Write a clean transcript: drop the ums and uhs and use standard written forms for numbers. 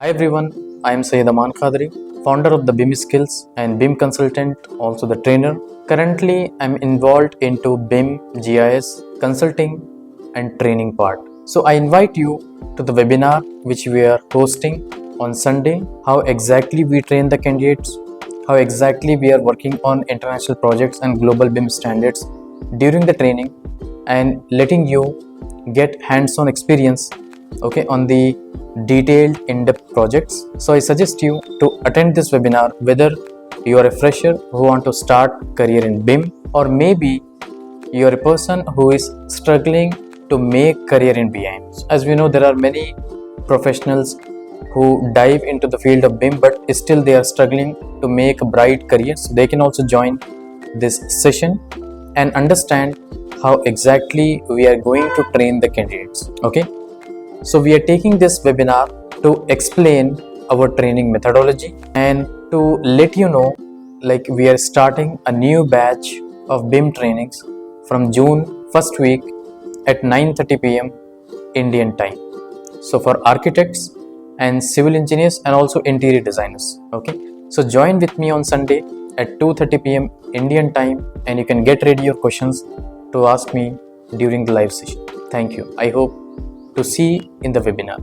Hi everyone, I am Syed Amaan Quadri, founder of the BIM Skills and BIM consultant, also the trainer. Currently, I am involved into BIM, GIS, consulting and training part. So I invite you to the webinar which we are hosting on Sunday, how exactly we train the candidates, how exactly we are working on international projects and global BIM standards during the training, and letting you get hands-on experience on the detailed in-depth projects. So I suggest you to attend this webinar whether you are a fresher who want to start career in BIM, or maybe you are a person who is struggling to make career in BIM. As we know, there are many professionals who dive into the field of BIM but still they are struggling to make a bright career. So they can also join this session and understand how exactly we are going to train the candidates. So we are taking this webinar to explain our training methodology and to let you know, like, we are starting a new batch of BIM trainings from June first week at 9:30 p.m. Indian time. So for architects and civil engineers and also interior designers. So join with me on Sunday at 2:30 p.m. Indian time, and you can get ready your questions to ask me during the live session. Thank you. I hope to see in the webinar.